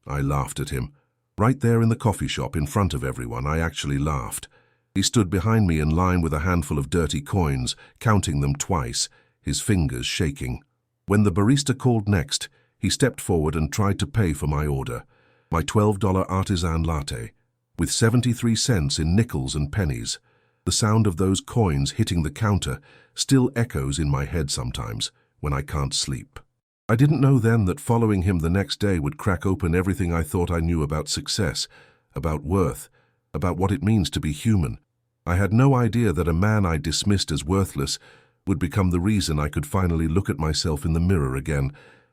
I laughed at him. Right there in the coffee shop in front of everyone, I actually laughed. He stood behind me in line with a handful of dirty coins, counting them twice, his fingers shaking. When the barista called next, he stepped forward and tried to pay for my order, my $12 artisan latte, with 73 cents in nickels and pennies. The sound of those coins hitting the counter still echoes in my head sometimes when I can't sleep. I didn't know then that following him the next day would crack open everything I thought I knew about success, about worth, about what it means to be human. I had no idea that a man I dismissed as worthless would become the reason I could finally look at myself in the mirror again.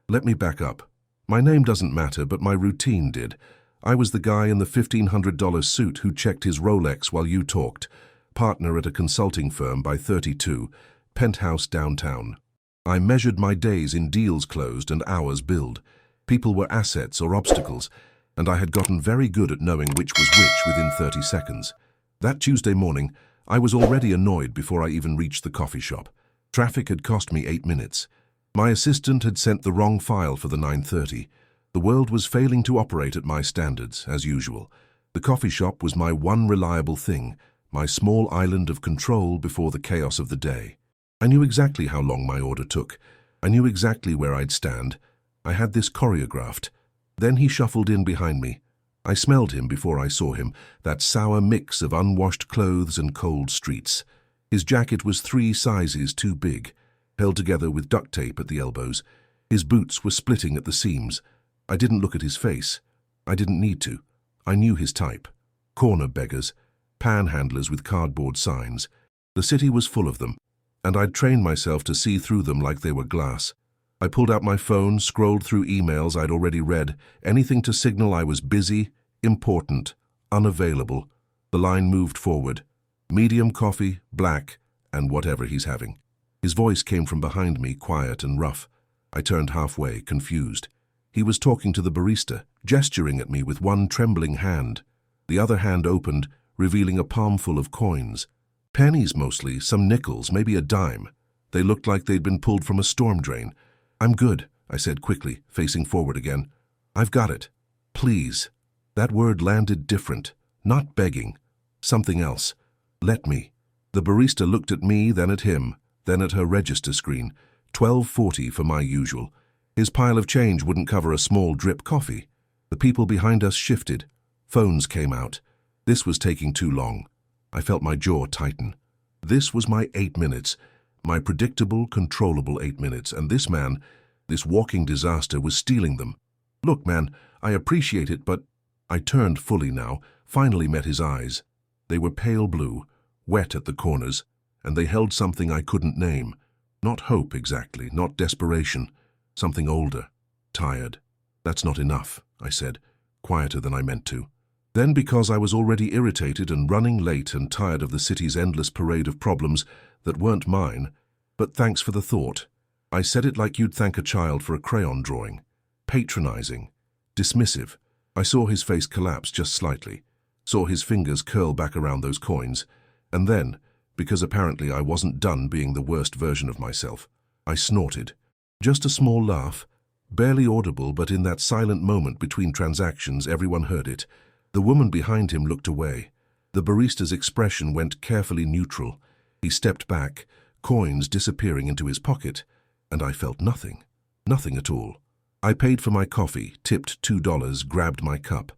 Let me back up. My name doesn't matter, but my routine did. I was the guy in the $1,500 suit who checked his Rolex while you talked, partner at a consulting firm by 32, penthouse downtown. I measured my days in deals closed and hours billed. People were assets or obstacles, and I had gotten very good at knowing which was which within 30 seconds. That Tuesday morning, I was already annoyed before I even reached the coffee shop. Traffic had cost me 8 minutes. My assistant had sent the wrong file for the 9:30. The world was failing to operate at my standards, as usual. The coffee shop was my one reliable thing, my small island of control before the chaos of the day. I knew exactly how long my order took. I knew exactly where I'd stand. I had this choreographed. Then he shuffled in behind me. I smelled him before I saw him, that sour mix of unwashed clothes and cold streets. His jacket was 3 sizes too big, held together with duct tape at the elbows. His boots were splitting at the seams. I didn't look at his face. I didn't need to. I knew his type. Corner beggars, panhandlers with cardboard signs. The city was full of them, and I'd trained myself to see through them like they were glass. I pulled out my phone, scrolled through emails I'd already read, anything to signal I was busy, important, unavailable. The line moved forward. Medium coffee, black, and whatever he's having. His voice came from behind me, quiet and rough. I turned halfway, confused. He was talking to the barista, gesturing at me with one trembling hand. The other hand opened, revealing a palmful of coins. Pennies mostly, some nickels, maybe a dime. They looked like they'd been pulled from a storm drain. "I'm good," I said quickly, facing forward again. "I've got it. Please." That word landed different, not begging. Something else. "Let me." The barista looked at me, then at him, then at her register screen. $12.40 for my usual. His pile of change wouldn't cover a small drip coffee. The people behind us shifted. Phones came out. This was taking too long. I felt my jaw tighten. This was my 8 minutes, my predictable, controllable 8 minutes, and this man, this walking disaster, was stealing them. "Look, man, I appreciate it, but—" I turned fully now, finally met his eyes. They were pale blue, wet at the corners, and they held something I couldn't name. Not hope exactly, not desperation. Something older, tired. "That's not enough," I said, quieter than I meant to. Then, because I was already irritated and running late and tired of the city's endless parade of problems that weren't mine, "But thanks for the thought." I said it like you'd thank a child for a crayon drawing. Patronizing, dismissive. I saw his face collapse just slightly, saw his fingers curl back around those coins, and then, because apparently I wasn't done being the worst version of myself, I snorted. Just a small laugh, barely audible, but in that silent moment between transactions everyone heard it. The woman behind him looked away. The barista's expression went carefully neutral. He stepped back, coins disappearing into his pocket, and I felt nothing. Nothing at all. I paid for my coffee, tipped $2, grabbed my cup.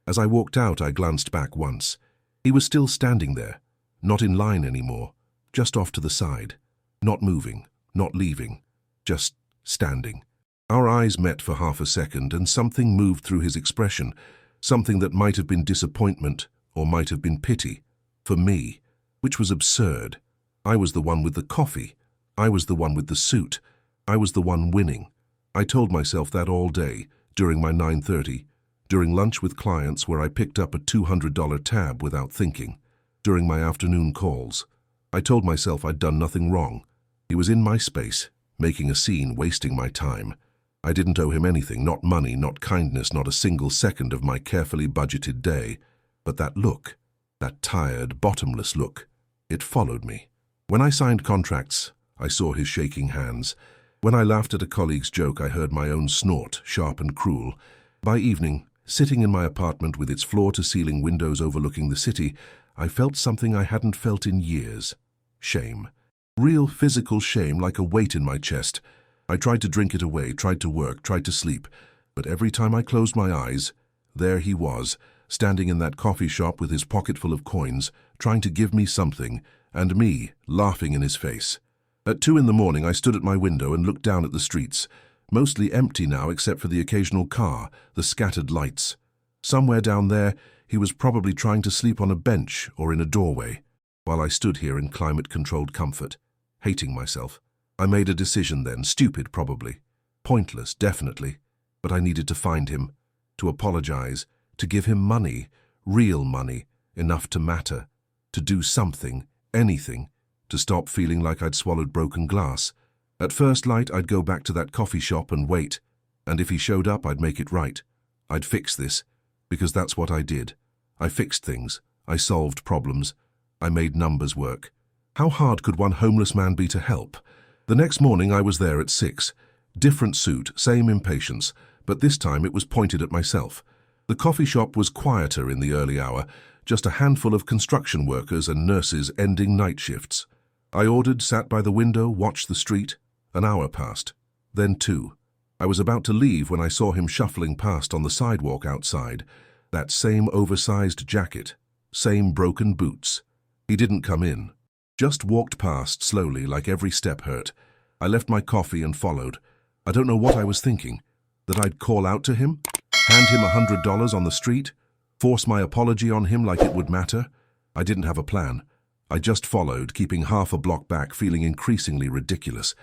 As I walked out, I glanced back once. He was still standing there, not in line anymore, just off to the side. Not moving, not leaving, just standing. Our eyes met for half a second, and something moved through his expression, something that might have been disappointment or might have been pity, for me, which was absurd. I was the one with the coffee. I was the one with the suit. I was the one winning. I told myself that all day, during my 9:30, during lunch with clients where I picked up a $200 tab without thinking, during my afternoon calls. I told myself I'd done nothing wrong. He was in my space, making a scene, wasting my time. I didn't owe him anything, not money, not kindness, not a single second of my carefully budgeted day. But that look, that tired, bottomless look, it followed me. When I signed contracts, I saw his shaking hands. When I laughed at a colleague's joke, I heard my own snort, sharp and cruel. By evening, Sitting in my apartment with its floor-to-ceiling windows overlooking the city, I felt something I hadn't felt in years. Shame. Real physical shame, like a weight in my chest. I tried to drink it away, tried to work, tried to sleep, but every time I closed my eyes, there he was, standing in that coffee shop with his pocket full of coins, trying to give me something, and me laughing in his face. At 2 in the morning, I stood at my window and looked down at the streets, mostly empty now except for the occasional car, the scattered lights. Somewhere down there, he was probably trying to sleep on a bench or in a doorway, while I stood here in climate-controlled comfort, hating myself. I made a decision then, stupid probably, pointless definitely, but I needed to find him, to apologize, to give him money, real money, enough to matter, to do something, anything, to stop feeling like I'd swallowed broken glass. At first light, I'd go back to that coffee shop and wait, and if he showed up, I'd make it right. I'd fix this, because that's what I did. I fixed things. I solved problems. I made numbers work. How hard could one homeless man be to help? The next morning, I was there at 6. Different suit, same impatience, but this time it was pointed at myself. The coffee shop was quieter in the early hour, just a handful of construction workers and nurses ending night shifts. I ordered, sat by the window, watched the street. An hour passed, then 2. I was about to leave when I saw him shuffling past on the sidewalk outside. That same oversized jacket, same broken boots. He didn't come in, just walked past slowly like every step hurt. I left my coffee and followed. I don't know what I was thinking. That I'd call out to him? Hand him $100 on the street? Force my apology on him like it would matter? I didn't have a plan. I just followed, keeping half a block back, feeling increasingly ridiculous.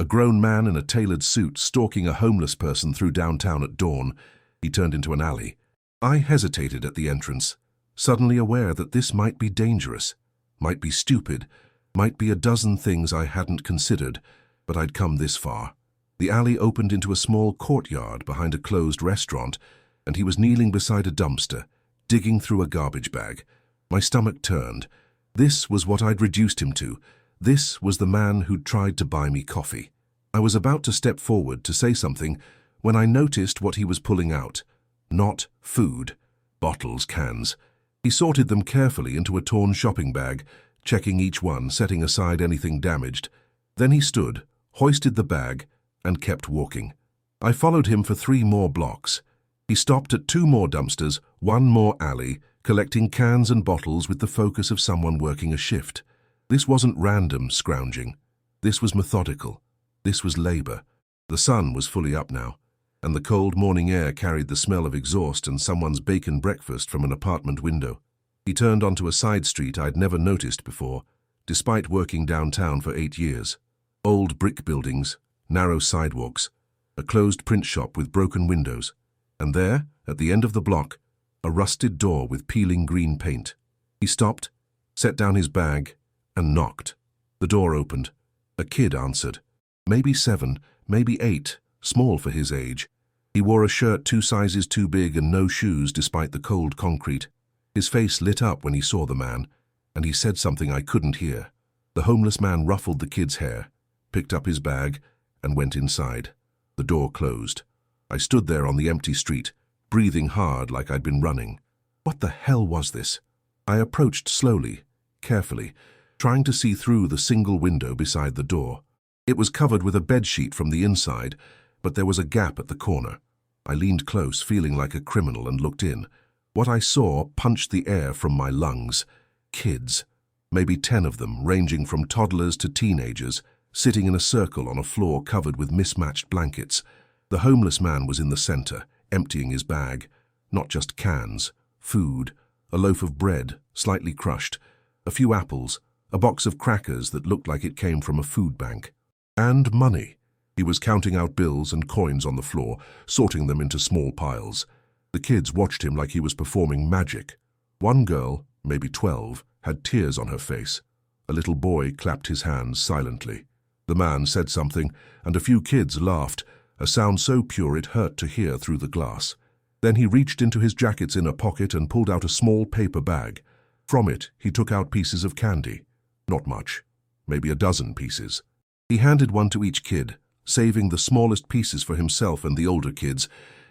A grown man in a tailored suit stalking a homeless person through downtown at dawn. He turned into an alley. I hesitated at the entrance, suddenly aware that this might be dangerous, might be stupid, might be a dozen things I hadn't considered, but I'd come this far. The alley opened into a small courtyard behind a closed restaurant, and he was kneeling beside a dumpster, digging through a garbage bag. My stomach turned. This was what I'd reduced him to. This was the man who'd tried to buy me coffee. I was about to step forward to say something when I noticed what he was pulling out. Not food. Bottles, cans. He sorted them carefully into a torn shopping bag, checking each one, setting aside anything damaged. Then he stood, hoisted the bag, and kept walking. I followed him for 3 more blocks. He stopped at 2 more dumpsters, 1 more alley, collecting cans and bottles with the focus of someone working a shift. This wasn't random scrounging. This was methodical. This was labor. The sun was fully up now, and the cold morning air carried the smell of exhaust and someone's bacon breakfast from an apartment window. He turned onto a side street I'd never noticed before, despite working downtown for 8 years. Old brick buildings, narrow sidewalks, a closed print shop with broken windows, and there, at the end of the block, a rusted door with peeling green paint. He stopped, set down his bag, and knocked. The door opened. A kid answered. Maybe 7, maybe 8, small for his age. He wore a shirt 2 sizes too big and no shoes despite the cold concrete. His face lit up when he saw the man, and he said something I couldn't hear. The homeless man ruffled the kid's hair, picked up his bag, and went inside. The door closed. I stood there on the empty street, breathing hard like I'd been running. What the hell was this? I approached slowly, carefully, trying to see through the single window beside the door. It was covered with a bedsheet from the inside, but there was a gap at the corner. I leaned close, feeling like a criminal, and looked in. What I saw punched the air from my lungs. Kids, maybe 10 of them, ranging from toddlers to teenagers, sitting in a circle on a floor covered with mismatched blankets. The homeless man was in the center, emptying his bag. Not just cans, food, a loaf of bread, slightly crushed, a few apples, a box of crackers that looked like it came from a food bank. And money. He was counting out bills and coins on the floor, sorting them into small piles. The kids watched him like he was performing magic. One girl, maybe 12, had tears on her face. A little boy clapped his hands silently. The man said something, and a few kids laughed, a sound so pure it hurt to hear through the glass. Then he reached into his jacket's inner pocket and pulled out a small paper bag. From it, he took out pieces of candy. Not much, maybe a dozen pieces. He handed one to each kid, saving the smallest pieces for himself and the older kids,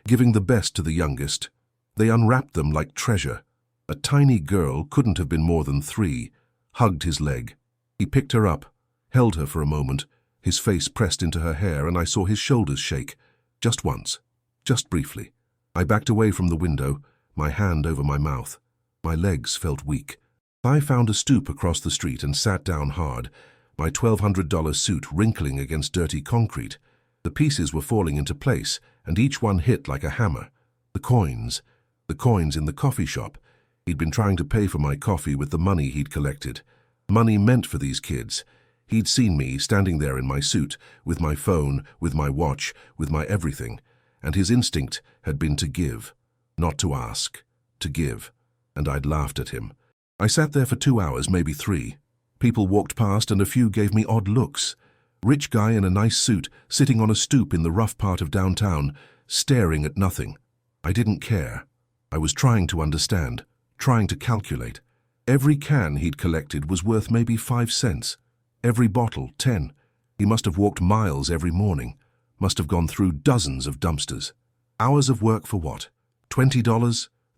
giving the best to the youngest. They unwrapped them like treasure. A tiny girl, couldn't have been more than 3, hugged his leg. He picked her up, held her for a moment, his face pressed into her hair, and I saw his shoulders shake. Just once. Just briefly. I backed away from the window, my hand over my mouth. My legs felt weak. I found a stoop across the street and sat down hard, my $1,200 suit wrinkling against dirty concrete. The pieces were falling into place, and each one hit like a hammer. The coins in the coffee shop. He'd been trying to pay for my coffee with the money he'd collected. Money meant for these kids. He'd seen me standing there in my suit, with my phone, with my watch, with my everything, and his instinct had been to give, not to ask, to give, and I'd laughed at him. I sat there for 2 hours, maybe 3. People walked past and a few gave me odd looks. Rich guy in a nice suit, sitting on a stoop in the rough part of downtown, staring at nothing. I didn't care. I was trying to understand, trying to calculate. Every can he'd collected was worth maybe 5 cents. Every bottle, 10. He must have walked miles every morning, must have gone through dozens of dumpsters. Hours of work for what? $20?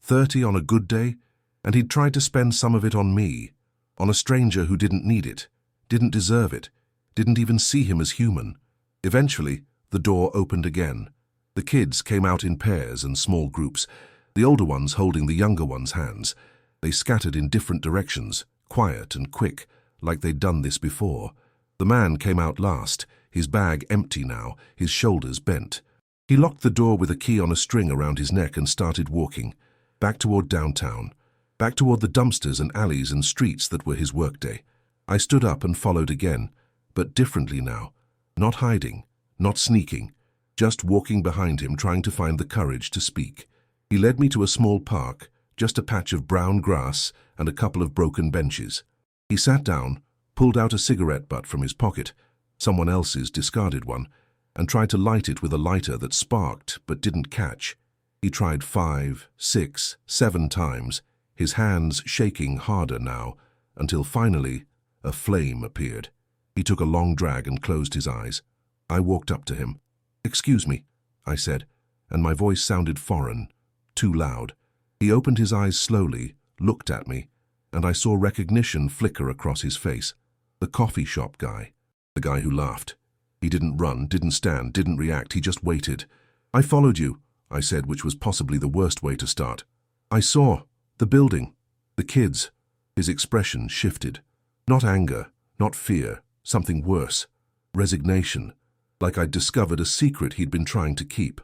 $30 on a good day? And he'd tried to spend some of it on me, on a stranger who didn't need it, didn't deserve it, didn't even see him as human. Eventually, the door opened again. The kids came out in pairs and small groups, the older ones holding the younger ones' hands. They scattered in different directions, quiet and quick, like they'd done this before. The man came out last, his bag empty now, his shoulders bent. He locked the door with a key on a string around his neck and started walking, back toward downtown, back toward the dumpsters and alleys and streets that were his workday. I stood up and followed again, but differently now, not hiding, not sneaking, just walking behind him, trying to find the courage to speak. He led me to a small park, just a patch of brown grass and a couple of broken benches. He sat down, pulled out a cigarette butt from his pocket, someone else's discarded one, and tried to light it with a lighter that sparked but didn't catch. He tried 5, 6, 7 times, his hands shaking harder now, until finally a flame appeared. He took a long drag and closed his eyes. I walked up to him. "Excuse me," I said, and my voice sounded foreign, too loud. He opened his eyes slowly, looked at me, and I saw recognition flicker across his face. The coffee shop guy. The guy who laughed. He didn't run, didn't stand, didn't react, he just waited. "I followed you," I said, which was possibly the worst way to start. "I saw the building, the kids." His expression shifted. Not anger, not fear, something worse. Resignation. Like I'd discovered a secret he'd been trying to keep.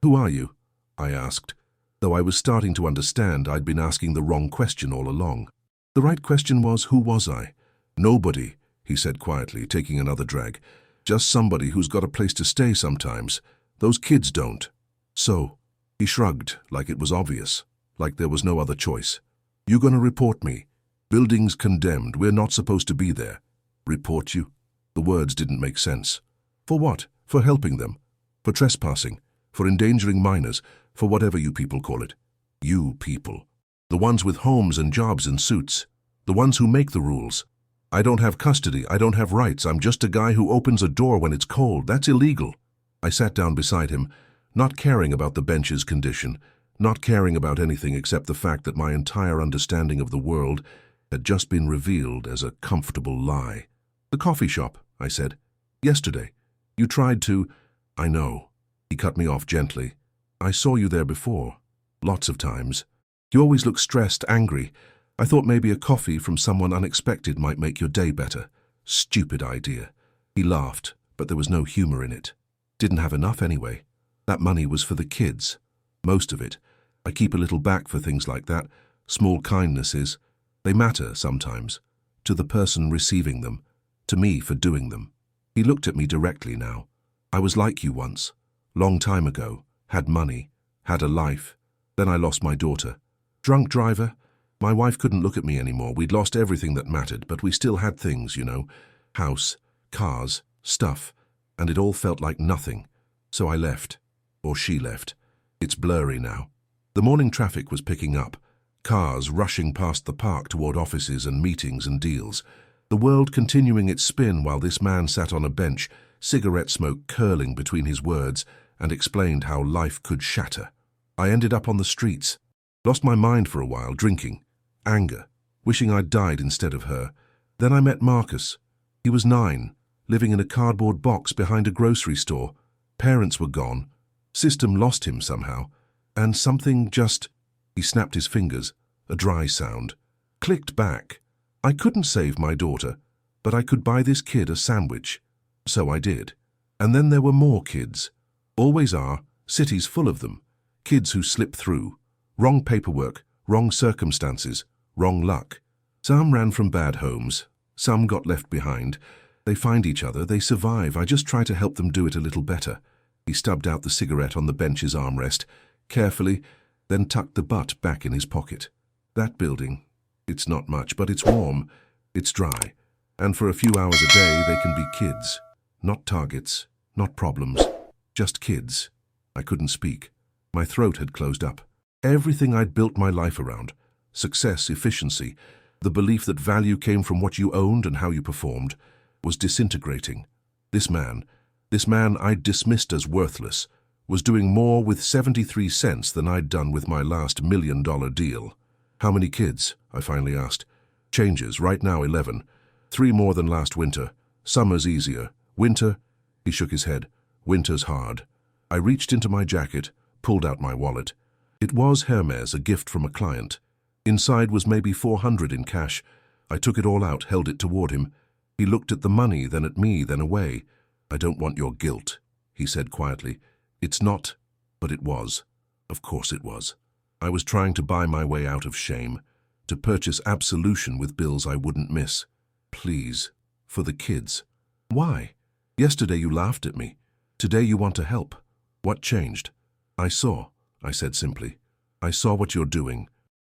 "Who are you?" I asked. Though I was starting to understand, I'd been asking the wrong question all along. The right question was, who was I? "Nobody," he said quietly, taking another drag. "Just somebody who's got a place to stay sometimes. Those kids don't." "So?" He shrugged, like it was obvious, like there was no other choice. "You gonna report me? Building's condemned, we're not supposed to be there." "Report you?" The words didn't make sense. "For what? For helping them? For trespassing? For endangering minors? For whatever you people call it? You people. The ones with homes and jobs and suits. The ones who make the rules. I don't have custody, I don't have rights, I'm just a guy who opens a door when it's cold. That's illegal." I sat down beside him, not caring about the bench's condition, not caring about anything except the fact that my entire understanding of the world had just been revealed as a comfortable lie. "The coffee shop," I said. "Yesterday. You tried to—" "I know." He cut me off gently. "I saw you there before. Lots of times. You always look stressed, angry. I thought maybe a coffee from someone unexpected might make your day better. Stupid idea." He laughed, but there was no humor in it. Didn't have enough anyway. That money was for the kids. Most of it. I keep a little back for things like that. Small kindnesses. They matter sometimes. To the person receiving them. To me for doing them. He looked at me directly now. "I was like you once. Long time ago. Had money. Had a life. Then I lost my daughter. Drunk driver. My wife couldn't look at me anymore. We'd lost everything that mattered, but we still had things, you know. House, cars, stuff. And it all felt like nothing. So I left. Or she left. It's blurry now." The morning traffic was picking up. Cars rushing past the park toward offices and meetings and deals. The world continuing its spin while this man sat on a bench, cigarette smoke curling between his words, and explained how life could shatter. I ended up on the streets. Lost my mind for a while, drinking. Anger. Wishing I'd died instead of her. Then I met Marcus. He was 9, living in a cardboard box behind a grocery store. Parents were gone. System lost him somehow. And something just... He snapped his fingers. A dry sound. Clicked back. I couldn't save my daughter, but I could buy this kid a sandwich. So I did. And then there were more kids. Always are, cities full of them. Kids who slip through. Wrong paperwork, wrong circumstances, wrong luck. Some ran from bad homes. Some got left behind. They find each other, they survive. I just try to help them do it a little better. He stubbed out the cigarette on the bench's armrest, carefully, then tucked the butt back in his pocket. That building, it's not much, but it's warm, it's dry, and for a few hours a day they can be kids. Not targets, not problems, just kids. I couldn't speak. My throat had closed up. Everything I'd built my life around, success, efficiency, the belief that value came from what you owned and how you performed, was disintegrating. This man I'd dismissed as worthless, was doing more with 73 cents than I'd done with my last $1 million deal. How many kids? I finally asked. Changes, right now 11. 3 more than last winter. Summer's easier. Winter? He shook his head. Winter's hard. I reached into my jacket, pulled out my wallet. It was Hermes, a gift from a client. Inside was maybe 400 in cash. I took it all out, held it toward him. He looked at the money, then at me, then away. I don't want your guilt, he said quietly. It's not, but it was. Of course it was. I was trying to buy my way out of shame, to purchase absolution with bills I wouldn't miss. Please, for the kids. Why? Yesterday you laughed at me. Today you want to help. What changed? I saw, I said simply. I saw what you're doing.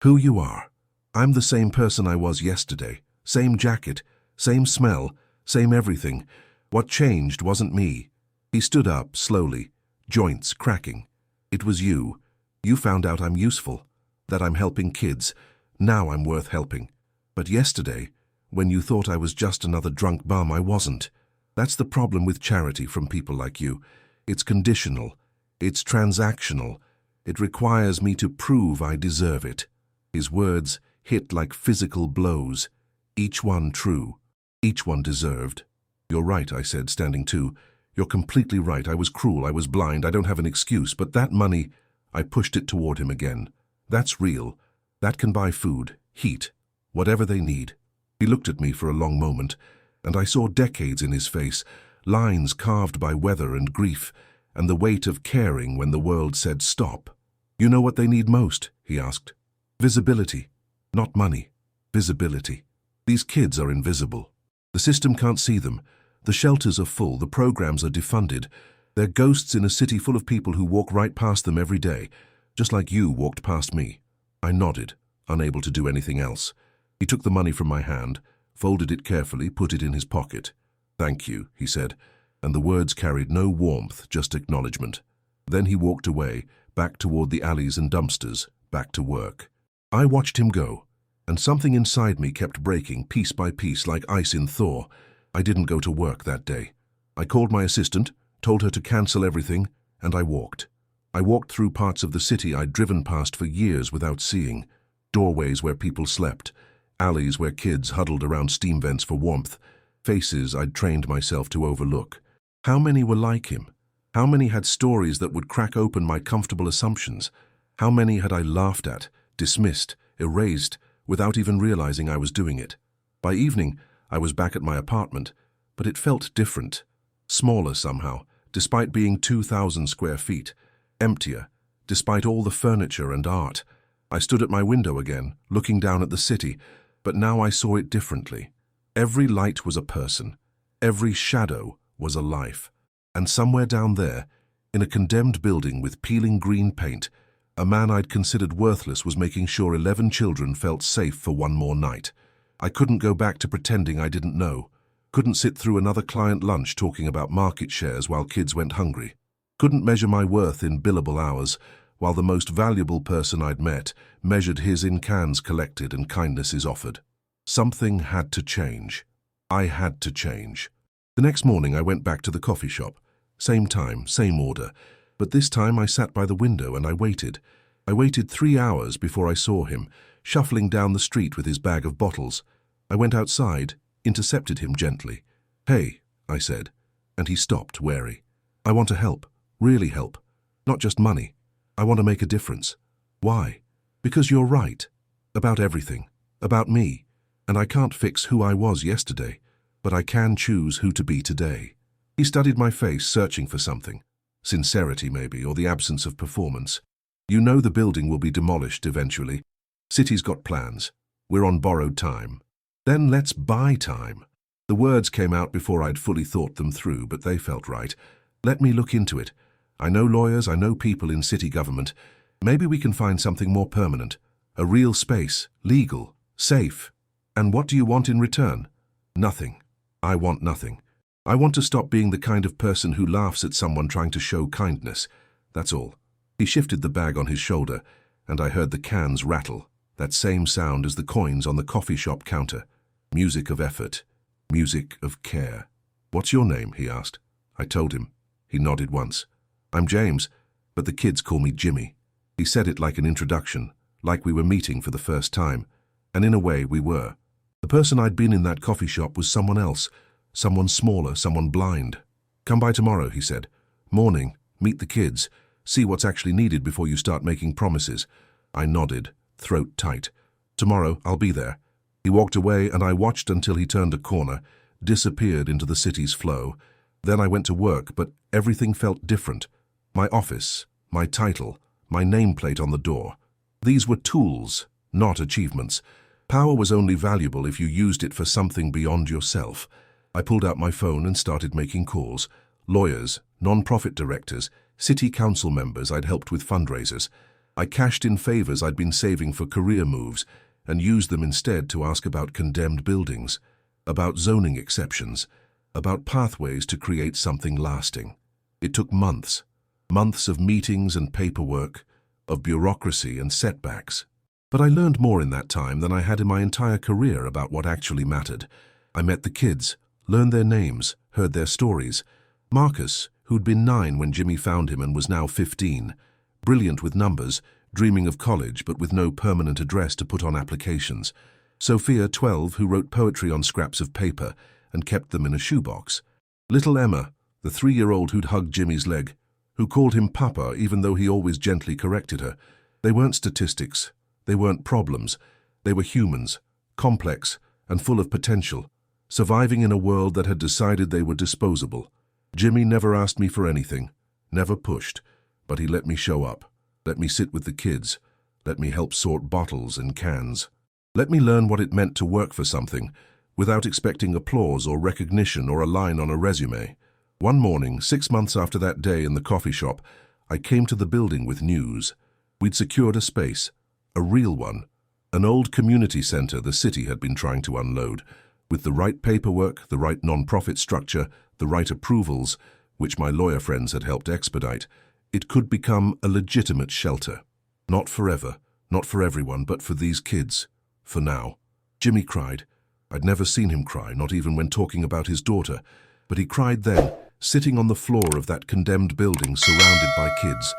Who you are. I'm the same person I was yesterday. Same jacket, same smell, same everything. What changed wasn't me. He stood up slowly, joints cracking. It was you. You found out I'm useful, that I'm helping kids. Now I'm worth helping. But yesterday, when you thought I was just another drunk bum, I wasn't. That's the problem with charity from people like you. It's conditional. It's transactional. It requires me to prove I deserve it. His words hit like physical blows. Each one true. Each one deserved. You're right, I said, standing too. You're completely right. I was cruel. I was blind. I don't have an excuse. But that money, I pushed it toward him again. That's real. That can buy food, heat, whatever they need. He looked at me for a long moment, and I saw decades in his face, lines carved by weather and grief, and the weight of caring when the world said stop. You know what they need most? He asked. Visibility. Not money. Visibility. These kids are invisible. The system can't see them. The shelters are full, the programs are defunded. They're ghosts in a city full of people who walk right past them every day, just like you walked past me. I nodded, unable to do anything else. He took the money from my hand, folded it carefully, put it in his pocket. Thank you, he said, and the words carried no warmth, just acknowledgement. Then he walked away, back toward the alleys and dumpsters, back to work. I watched him go, and something inside me kept breaking piece by piece like ice in thaw. I didn't go to work that day. I called my assistant, told her to cancel everything, and I walked. I walked through parts of the city I'd driven past for years without seeing. Doorways where people slept, alleys where kids huddled around steam vents for warmth, faces I'd trained myself to overlook. How many were like him? How many had stories that would crack open my comfortable assumptions? How many had I laughed at, dismissed, erased, without even realizing I was doing it? By evening, I was back at my apartment, but it felt different. Smaller somehow, despite being 2,000 square feet. Emptier, despite all the furniture and art. I stood at my window again, looking down at the city, but now I saw it differently. Every light was a person. Every shadow was a life. And somewhere down there, in a condemned building with peeling green paint, a man I'd considered worthless was making sure 11 children felt safe for one more night. I couldn't go back to pretending I didn't know. Couldn't sit through another client lunch talking about market shares while kids went hungry. Couldn't measure my worth in billable hours, while the most valuable person I'd met measured his in cans collected and kindnesses offered. Something had to change. I had to change. The next morning I went back to the coffee shop. Same time, same order. But this time I sat by the window and I waited. I waited 3 hours before I saw him, shuffling down the street with his bag of bottles. I went outside, intercepted him gently. "Hey," I said, and he stopped, wary. "I want to help, really help. Not just money. I want to make a difference." "Why?" "Because you're right. About everything. About me. And I can't fix who I was yesterday, but I can choose who to be today." He studied my face, searching for something. Sincerity, maybe, or the absence of performance. "You know the building will be demolished eventually. City's got plans. We're on borrowed time. Then let's buy time." The words came out before I'd fully thought them through, but they felt right. "Let me look into it. I know lawyers, I know people in city government. Maybe we can find something more permanent. A real space, legal, safe. And what do you want in return?" "Nothing. I want nothing. I want to stop being the kind of person who laughs at someone trying to show kindness. That's all." He shifted the bag on his shoulder, and I heard the cans rattle, that same sound as the coins on the coffee shop counter. Music of effort. Music of care. "What's your name?" he asked. I told him. He nodded once. "I'm James, but the kids call me Jimmy." He said it like an introduction, like we were meeting for the first time, and in a way we were. The person I'd been in that coffee shop was someone else, someone smaller, someone blind. "Come by tomorrow," he said. "Morning, meet the kids, see what's actually needed before you start making promises." I nodded, throat tight. "Tomorrow, I'll be there." He walked away and I watched until he turned a corner, disappeared into the city's flow. Then I went to work, but everything felt different. My office, my title, my nameplate on the door. These were tools, not achievements. Power was only valuable if you used it for something beyond yourself. I pulled out my phone and started making calls. Lawyers, non-profit directors, city council members I'd helped with fundraisers. I cashed in favors I'd been saving for career moves and used them instead to ask about condemned buildings, about zoning exceptions, about pathways to create something lasting. It took months, months of meetings and paperwork, of bureaucracy and setbacks. But I learned more in that time than I had in my entire career about what actually mattered. I met the kids, learned their names, heard their stories. Marcus, who'd been 9 when Jimmy found him and was now 15, brilliant with numbers, dreaming of college but with no permanent address to put on applications. Sophia, 12, who wrote poetry on scraps of paper and kept them in a shoebox. Little Emma, the 3-year-old who'd hugged Jimmy's leg, who called him Papa even though he always gently corrected her. They weren't statistics. They weren't problems. They were humans, complex and full of potential, surviving in a world that had decided they were disposable. Jimmy never asked me for anything, never pushed, but he let me show up, let me sit with the kids, let me help sort bottles and cans, let me learn what it meant to work for something without expecting applause or recognition or a line on a resume. One morning, 6 months after that day in the coffee shop, I came to the building with news. We'd secured a space, a real one, an old community center the city had been trying to unload, with the right paperwork, the right non-profit structure, the right approvals, which my lawyer friends had helped expedite. It could become a legitimate shelter. Not forever, not for everyone, but for these kids. For now. Jimmy cried. I'd never seen him cry, not even when talking about his daughter. But he cried then, sitting on the floor of that condemned building surrounded by kids.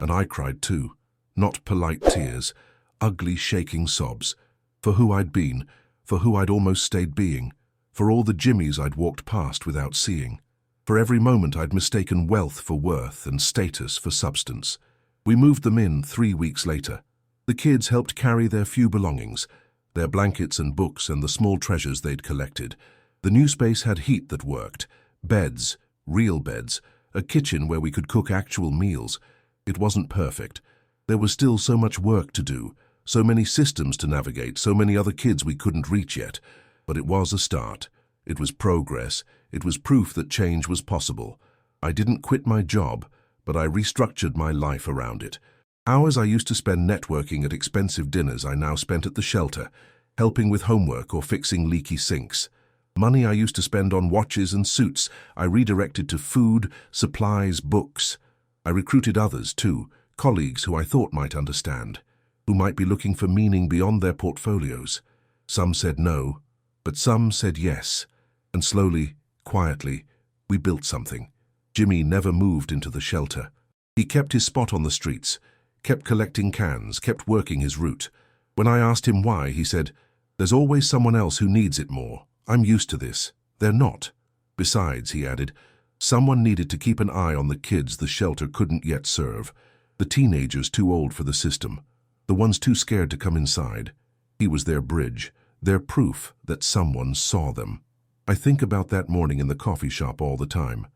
And I cried too. Not polite tears, ugly shaking sobs. For who I'd been, for who I'd almost stayed being, for all the Jimmys I'd walked past without seeing. For every moment I'd mistaken wealth for worth and status for substance. We moved them in 3 weeks later. The kids helped carry their few belongings, their blankets and books and the small treasures they'd collected. The new space had heat that worked, beds, real beds, a kitchen where we could cook actual meals. It wasn't perfect. There was still so much work to do, so many systems to navigate, so many other kids we couldn't reach yet. But it was a start. It was progress. It was proof that change was possible. I didn't quit my job, but I restructured my life around it. Hours I used to spend networking at expensive dinners I now spent at the shelter, helping with homework or fixing leaky sinks. Money I used to spend on watches and suits I redirected to food, supplies, books. I recruited others too, colleagues who I thought might understand, who might be looking for meaning beyond their portfolios. Some said no, but some said yes. And slowly, quietly, we built something. Jimmy never moved into the shelter. He kept his spot on the streets, kept collecting cans, kept working his route. When I asked him why, he said, "There's always someone else who needs it more. I'm used to this. They're not." Besides, he added, someone needed to keep an eye on the kids the shelter couldn't yet serve, the teenagers too old for the system, the ones too scared to come inside. He was their bridge, their proof that someone saw them. I think about that morning in the coffee shop all the time.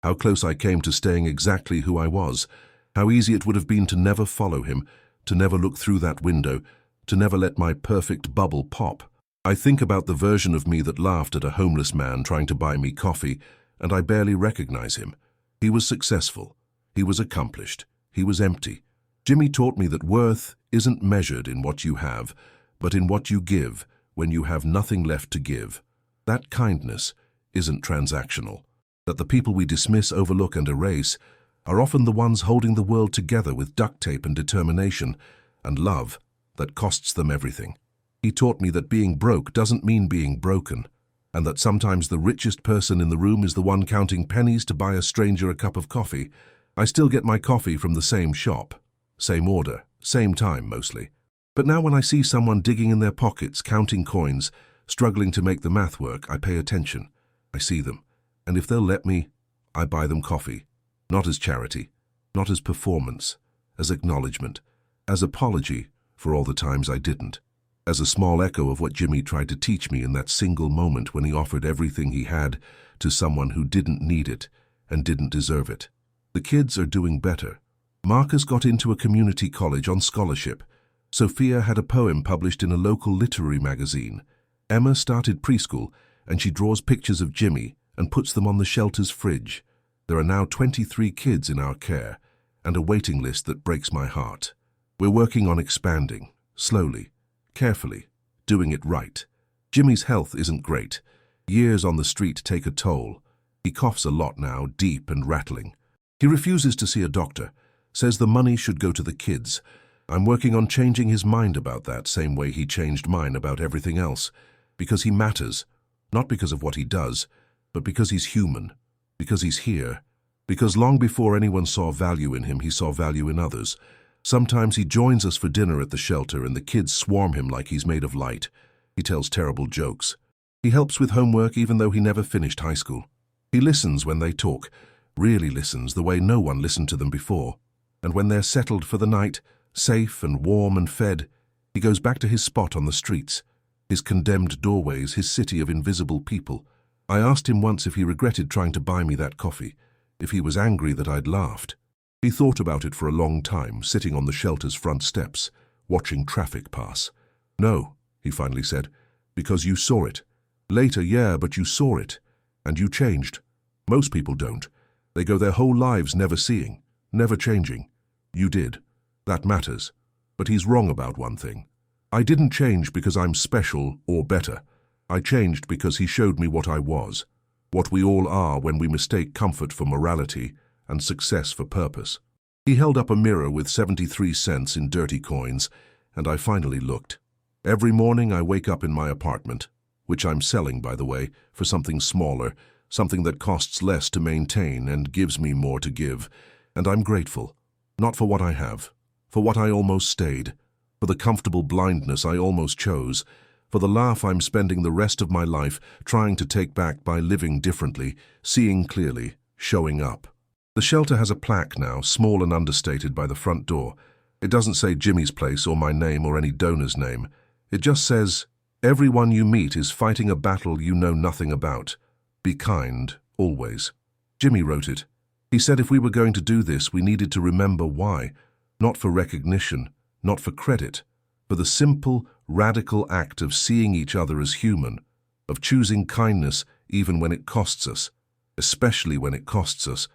How close I came to staying exactly who I was. How easy it would have been to never follow him, to never look through that window, to never let my perfect bubble pop. I think about the version of me that laughed at a homeless man trying to buy me coffee, and I barely recognize him. He was successful. He was accomplished. He was empty. Jimmy taught me that worth isn't measured in what you have, but in what you give when you have nothing left to give. That kindness isn't transactional. That the people we dismiss, overlook, and erase are often the ones holding the world together with duct tape and determination and love that costs them everything. He taught me that being broke doesn't mean being broken, and that sometimes the richest person in the room is the one counting pennies to buy a stranger a cup of coffee. I still get my coffee from the same shop, same order, same time mostly. But now when I see someone digging in their pockets, counting coins, struggling to make the math work, I pay attention. I see them, and if they'll let me, I buy them coffee. Not as charity, not as performance, as acknowledgement, as apology for all the times I didn't. As a small echo of what Jimmy tried to teach me in that single moment when he offered everything he had to someone who didn't need it and didn't deserve it. The kids are doing better. Marcus got into a community college on scholarship. Sophia had a poem published in a local literary magazine. Emma started preschool, and she draws pictures of Jimmy and puts them on the shelter's fridge. There are now 23 kids in our care, and a waiting list that breaks my heart. We're working on expanding, slowly, carefully, doing it right. Jimmy's health isn't great. Years on the street take a toll. He coughs a lot now, deep and rattling. He refuses to see a doctor, says the money should go to the kids. I'm working on changing his mind about that, same way he changed mine about everything else. Because he matters, not because of what he does, but because he's human, because he's here, because long before anyone saw value in him, he saw value in others. Sometimes he joins us for dinner at the shelter and the kids swarm him like he's made of light. He tells terrible jokes. He helps with homework even though he never finished high school. He listens when they talk, really listens the way no one listened to them before. And when they're settled for the night, safe and warm and fed, he goes back to his spot on the streets, his condemned doorways, his city of invisible people. I asked him once if he regretted trying to buy me that coffee, if he was angry that I'd laughed. He thought about it for a long time, sitting on the shelter's front steps, watching traffic pass. "No," he finally said, "because you saw it. Later, yeah, but you saw it. And you changed. Most people don't. They go their whole lives never seeing, never changing. You did. That matters. But he's wrong about one thing. I didn't change because I'm special or better. I changed because he showed me what I was, what we all are when we mistake comfort for morality and success for purpose." He held up a mirror with 73 cents in dirty coins, and I finally looked. Every morning I wake up in my apartment, which I'm selling, by the way, for something smaller, something that costs less to maintain and gives me more to give, and I'm grateful, not for what I have, for what I almost stayed, for the comfortable blindness I almost chose, for the laugh I'm spending the rest of my life trying to take back by living differently, seeing clearly, showing up. The shelter has a plaque now, small and understated by the front door. It doesn't say Jimmy's place or my name or any donor's name. It just says, "Everyone you meet is fighting a battle you know nothing about. Be kind, always." Jimmy wrote it. He said if we were going to do this, we needed to remember why, not for recognition, not for credit, for the simple, radical act of seeing each other as human, of choosing kindness even when it costs us, especially when it costs us.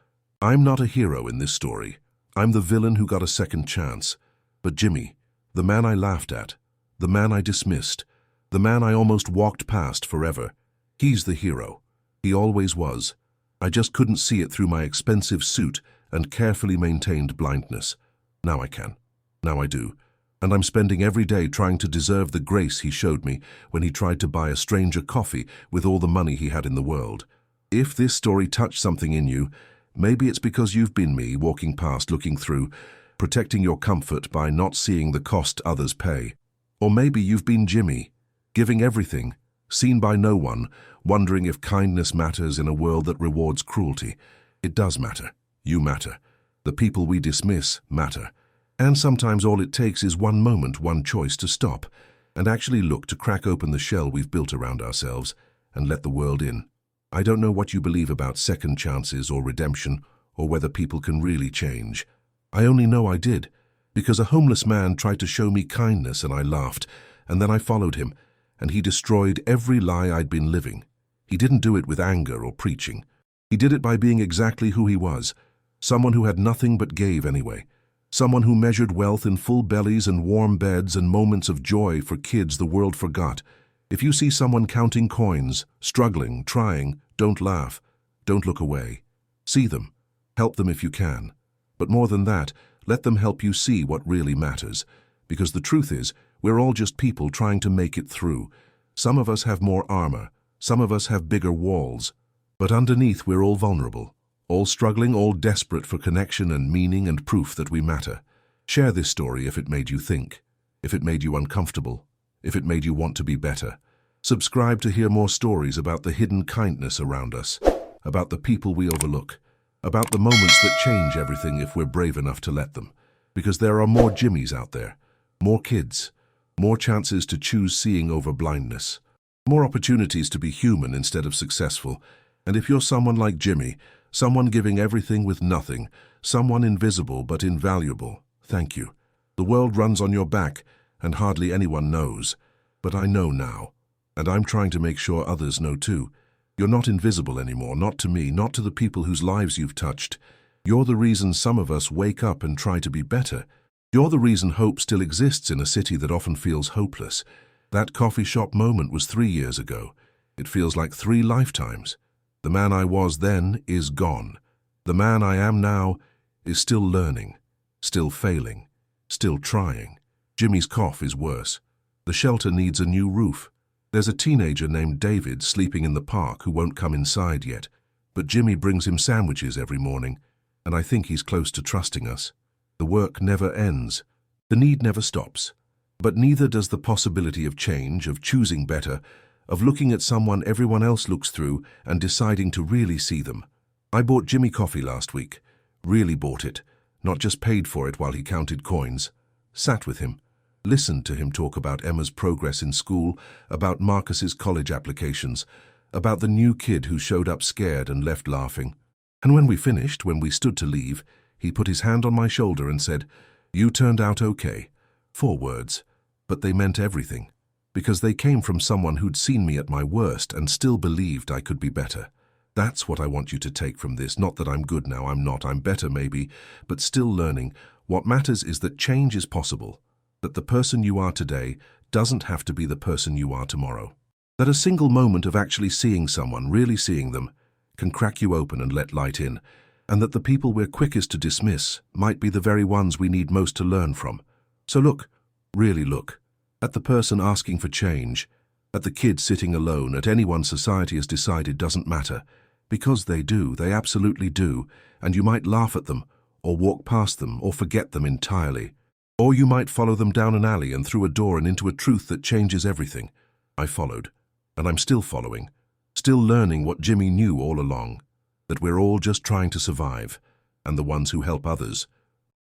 I'm not a hero in this story. I'm the villain who got a second chance. But Jimmy, the man I laughed at, the man I dismissed, the man I almost walked past forever, he's the hero. He always was. I just couldn't see it through my expensive suit and carefully maintained blindness. Now I can. Now I do. And I'm spending every day trying to deserve the grace he showed me when he tried to buy a stranger coffee with all the money he had in the world. If this story touched something in you, maybe it's because you've been me, walking past, looking through. protecting your comfort by not seeing the cost others pay. Or maybe you've been Jimmy, giving everything, seen by no one, wondering if kindness matters in a world that rewards cruelty. It does matter. You matter. The people we dismiss matter. And sometimes all it takes is one moment, one choice to stop and actually look to crack open the shell we've built around ourselves and let the world in. I don't know what you believe about second chances or redemption or whether people can really change. I only know I did, because a homeless man tried to show me kindness and I laughed, and then I followed him, and he destroyed every lie I'd been living. He didn't do it with anger or preaching. He did it by being exactly who he was, someone who had nothing but gave anyway. Someone who measured wealth in full bellies and warm beds and moments of joy for kids the world forgot. If you see someone counting coins, struggling, trying, don't laugh. Don't look away. See them. Help them if you can. But more than that, let them help you see what really matters. Because the truth is, we're all just people trying to make it through. Some of us have more armor. Some of us have bigger walls. But underneath, we're all vulnerable. All struggling, all desperate for connection and meaning and proof that we matter. Share this story if it made you think, if it made you uncomfortable, if it made you want to be better. Subscribe to hear more stories about the hidden kindness around us, about the people we overlook, about the moments that change everything if we're brave enough to let them. Because there are more Jimmys out there, more kids, more chances to choose seeing over blindness, more opportunities to be human instead of successful. And if you're someone like Jimmy, someone giving everything with nothing, someone invisible but invaluable, thank you. The world runs on your back, and hardly anyone knows. But I know now, and I'm trying to make sure others know too. You're not invisible anymore, not to me, not to the people whose lives you've touched. You're the reason some of us wake up and try to be better. You're the reason hope still exists in a city that often feels hopeless. That coffee shop moment was 3 years ago. It feels like 3 lifetimes. The man I was then is gone. The man I am now is still learning, still failing, still trying. Jimmy's cough is worse. The shelter needs a new roof. There's a teenager named David sleeping in the park who won't come inside yet, but Jimmy brings him sandwiches every morning, and I think he's close to trusting us. The work never ends. The need never stops. But neither does the possibility of change, of choosing better, of looking at someone everyone else looks through and deciding to really see them. I bought Jimmy coffee last week. Really bought it. Not just paid for it while he counted coins. Sat with him. Listened to him talk about Emma's progress in school, about Marcus's college applications, about the new kid who showed up scared and left laughing. And when we finished, when we stood to leave, he put his hand on my shoulder and said, "You turned out okay." 4 words, but they meant everything. Because they came from someone who'd seen me at my worst and still believed I could be better. That's what I want you to take from this. Not that I'm good now, I'm not, I'm better maybe, but still learning. What matters is that change is possible, that the person you are today doesn't have to be the person you are tomorrow. That a single moment of actually seeing someone, really seeing them, can crack you open and let light in, and that the people we're quickest to dismiss might be the very ones we need most to learn from. So look, really look. At the person asking for change, at the kid sitting alone, at anyone society has decided doesn't matter. Because they do, they absolutely do, and you might laugh at them, or walk past them, or forget them entirely. Or you might follow them down an alley and through a door and into a truth that changes everything. I followed, and I'm still following, still learning what Jimmy knew all along, that we're all just trying to survive, and the ones who help others